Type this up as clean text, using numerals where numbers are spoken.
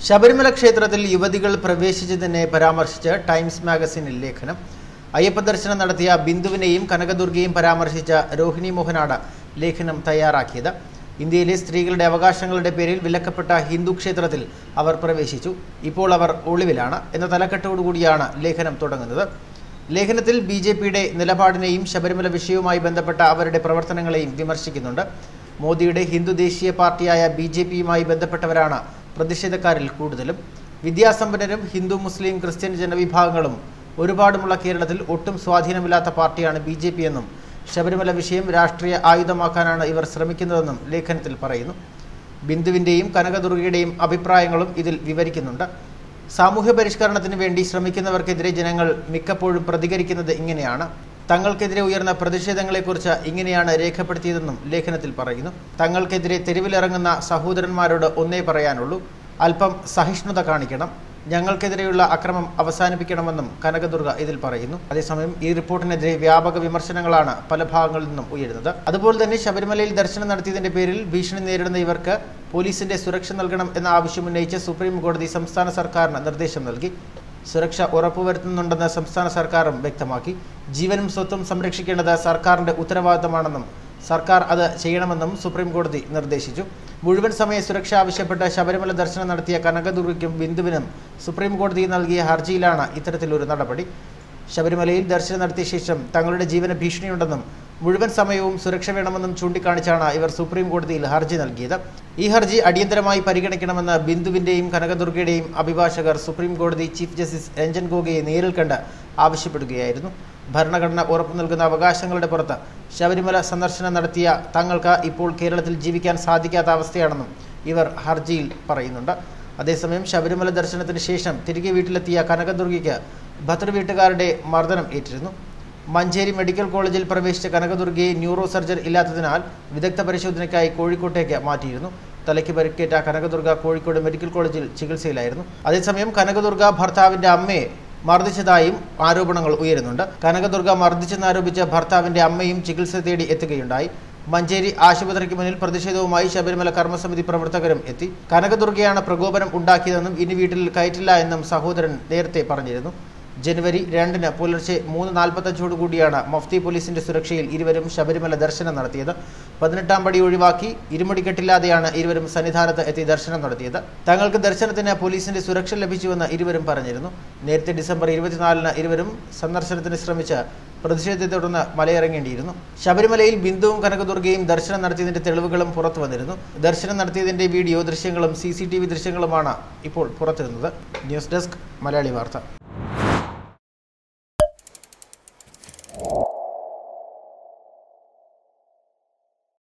ശബരിമല ക്ഷേത്രത്തിൽ യുവതികൾ പ്രവേശിച്ചതിനെ പരാമർശിച്ച് ടൈംസ് മാഗസിനിൽ ലേഖനം. അയ്യപ്പ ദർശനം നടത്തിയ ബിന്ദുവിനെയും കനകദുർഗയെയും പരാമർശിച്ച രോഹിണി മോഹനാണ് ലേഖനം തയ്യാറാക്കിയത്. ഇന്ത്യയിലെ സ്ത്രീകളുടെ അവകാശങ്ങളുടെ പേരിൽ വിലക്കപ്പെട്ട ഹിന്ദു ക്ഷേത്രത്തിൽ അവർ പ്രവേശിച്ചു. ഇപ്പോൾ അവർ ഒളിവിലാണ് എന്ന തലക്കെട്ടോടുകൂടിയാണ് ലേഖനം തുടങ്ങുന്നത്. ലേഖനത്തിൽ BJPയുടെ നിലപാടിനെയും ശബരിമല വിഷയവുമായി ബന്ധപ്പെട്ട അവരുടെ പ്രവർത്തനങ്ങളെയും വിമർശിക്കുന്നുണ്ട്. മോദിയുടെ ഹിന്ദു ദേശീയ പാർട്ടിയായ BJPയുമായി ബന്ധപ്പെട്ടവരാണ് പ്രതിഷേധക്കാരിൽ കൂടുതലും. വിദ്യാസമ്പന്നരും ഹിന്ദു, മുസ്ലിം, ക്രിസ്ത്യൻ ജനവിഭാഗങ്ങളും ഒരുപാടുമുള്ള കേരളത്തിൽ ഒട്ടും സ്വാധീനമില്ലാത്ത പാർട്ടിയാണ് BJP എന്നും ശബരിമല വിഷയം രാഷ്ട്രീയ ആയുധമാക്കാനാണ് ഇവർ ശ്രമിക്കുന്നതെന്നും ലേഖനത്തിൽ പറയുന്നു. ബിന്ദുവിൻ്റെയും കനകദുർഗയുടെയും അഭിപ്രായങ്ങളും ഇതിൽ വിവരിക്കുന്നുണ്ട്. സാമൂഹ്യ പരിഷ്കരണത്തിന് വേണ്ടി ശ്രമിക്കുന്നവർക്കെതിരെ ജനങ്ങൾ മിക്കപ്പോഴും പ്രതികരിക്കുന്നത് ഇങ്ങനെയാണ്. തങ്ങൾക്കെതിരെ ഉയർന്ന പ്രതിഷേധങ്ങളെക്കുറിച്ച് ഇങ്ങനെയാണ് രേഖപ്പെടുത്തിയതെന്നും ലേഖനത്തിൽ പറയുന്നു. തങ്ങൾക്കെതിരെ തെരുവിലിറങ്ങുന്ന സഹോദരന്മാരോട് ഒന്നേ പറയാനുള്ളൂ: അല്പം സഹിഷ്ണുത കാണിക്കണം. ഞങ്ങൾക്കെതിരെയുള്ള അക്രമം അവസാനിപ്പിക്കണമെന്നും കനകദുർഗ ഇതിൽ പറയുന്നു. അതേസമയം ഈ റിപ്പോർട്ടിനെതിരെ വ്യാപക വിമർശനങ്ങളാണ് പല ഭാഗങ്ങളിൽ നിന്നും ഉയരുന്നത്. അതുപോലെ തന്നെ ശബരിമലയിൽ ദർശനം നടത്തിയതിന്റെ പേരിൽ ഭീഷണി നേരിടുന്ന ഇവർക്ക് പോലീസിന്റെ സുരക്ഷ നൽകണം എന്ന ആവശ്യമുന്നയിച്ച് സുപ്രീം കോടതി സംസ്ഥാന സർക്കാരിന് നിർദ്ദേശം നൽകി. സുരക്ഷ ഉറപ്പുവരുത്തുന്നുണ്ടെന്ന് സംസ്ഥാന സർക്കാരും വ്യക്തമാക്കി. ജീവനും സ്വത്തും സംരക്ഷിക്കേണ്ടത് സർക്കാരിന്റെ ഉത്തരവാദിത്തമാണെന്നും സർക്കാർ അത് ചെയ്യണമെന്നും സുപ്രീം കോടതി നിർദ്ദേശിച്ചു. മുഴുവൻ സമയ സുരക്ഷ ആവശ്യപ്പെട്ട് ശബരിമല ദർശനം നടത്തിയ കനകദുർഗയ്ക്കും ബിന്ദുവിനും സുപ്രീം കോടതി നൽകിയ ഹർജിയിലാണ് ഇത്തരത്തിലൊരു നടപടി. ശബരിമലയിൽ ദർശനം നടത്തിയ ശേഷം തങ്ങളുടെ ജീവന് ഭീഷണിയുണ്ടെന്നും മുഴുവൻ സമയവും സുരക്ഷ വേണമെന്നും ചൂണ്ടിക്കാണിച്ചാണ് ഇവർ സുപ്രീം കോടതിയിൽ ഹർജി നൽകിയത്. ഈ ഹർജി അടിയന്തരമായി പരിഗണിക്കണമെന്ന് ബിന്ദുവിന്റെയും കനകദുർഗയുടെയും അഭിഭാഷകർ സുപ്രീം കോടതി ചീഫ് ജസ്റ്റിസ് രഞ്ജൻ ഗൊഗോയെ നേരിൽ കണ്ട് ആവശ്യപ്പെടുകയായിരുന്നു. ഭരണഘടന ഉറപ്പു നൽകുന്ന അവകാശങ്ങളുടെ പുറത്ത് ശബരിമല സന്ദർശനം നടത്തിയ തങ്ങൾക്ക് ഇപ്പോൾ കേരളത്തിൽ ജീവിക്കാൻ സാധിക്കാത്ത അവസ്ഥയാണെന്നും ഇവർ ഹർജിയിൽ പറയുന്നുണ്ട്. അതേസമയം ശബരിമല ദർശനത്തിന് ശേഷം തിരികെ വീട്ടിലെത്തിയ കനകദുർഗയ്ക്ക് ഭർതൃവീട്ടുകാരുടെ മർദ്ദനം ഏറ്റിരുന്നു. മഞ്ചേരി മെഡിക്കൽ കോളേജിൽ പ്രവേശിച്ച കനകദുർഗയെ ന്യൂറോ സർജൻ ഇല്ലാത്തതിനാൽ വിദഗ്ധ പരിശോധനയ്ക്കായി കോഴിക്കോട്ടേക്ക് മാറ്റിയിരുന്നു. തലയ്ക്ക് പരിക്കേറ്റ കനകദുർഗ കോഴിക്കോട് മെഡിക്കൽ കോളേജിൽ ചികിത്സയിലായിരുന്നു. അതേസമയം കനകദുർഗ ഭർത്താവിന്റെ അമ്മയെ മർദ്ദിച്ചതായും ആരോപണങ്ങൾ ഉയരുന്നുണ്ട്. കനകദുർഗ മർദ്ദിച്ചെന്നാരോപിച്ച ഭർത്താവിന്റെ അമ്മയും ചികിത്സ തേടി എത്തുകയുണ്ടായി. മഞ്ചേരി ആശുപത്രിക്ക് മുന്നിൽ പ്രതിഷേധവുമായി ശബരിമല കർമ്മസമിതി പ്രവർത്തകരും എത്തി. കനകദുർഗയാണ് പ്രകോപനം ഉണ്ടാക്കിയതെന്നും ഇനി വീട്ടിൽ കയറ്റില്ല എന്നും സഹോദരൻ നേരത്തെ പറഞ്ഞിരുന്നു. ജനുവരി 2-ന് പുലർച്ചെ 3:45 മഫ്തി പോലീസിന്റെ സുരക്ഷയിൽ ഇരുവരും ശബരിമല ദർശനം നടത്തിയത്. 18-ാം പടി ഒഴിവാക്കി ഇരുമുടിക്കെട്ടില്ലാതെയാണ് ഇരുവരും സന്നിധാനത്ത് എത്തി ദർശനം നടത്തിയത്. തങ്ങൾക്ക് ദർശനത്തിന് പോലീസിന്റെ സുരക്ഷ ലഭിച്ചുവെന്ന് ഇരുവരും പറഞ്ഞിരുന്നു. നേരത്തെ ഡിസംബർ 24-ന് ഇരുവരും സന്ദർശനത്തിന് ശ്രമിച്ച് പ്രതിഷേധത്തെ തുടർന്ന് മലയിറങ്ങേണ്ടിയിരുന്നു. ശബരിമലയിൽ ബിന്ദുവും കനകദുർഗയും ദർശനം നടത്തിയതിന്റെ തെളിവുകളും പുറത്തു വന്നിരുന്നു. ദർശനം നടത്തിയതിന്റെ വീഡിയോ ദൃശ്യങ്ങളും CCTV ദൃശ്യങ്ങളുമാണ് ഇപ്പോൾ പുറത്തുവരുന്നത്. ന്യൂസ് ഡെസ്ക് മലയാളി വാർത്ത.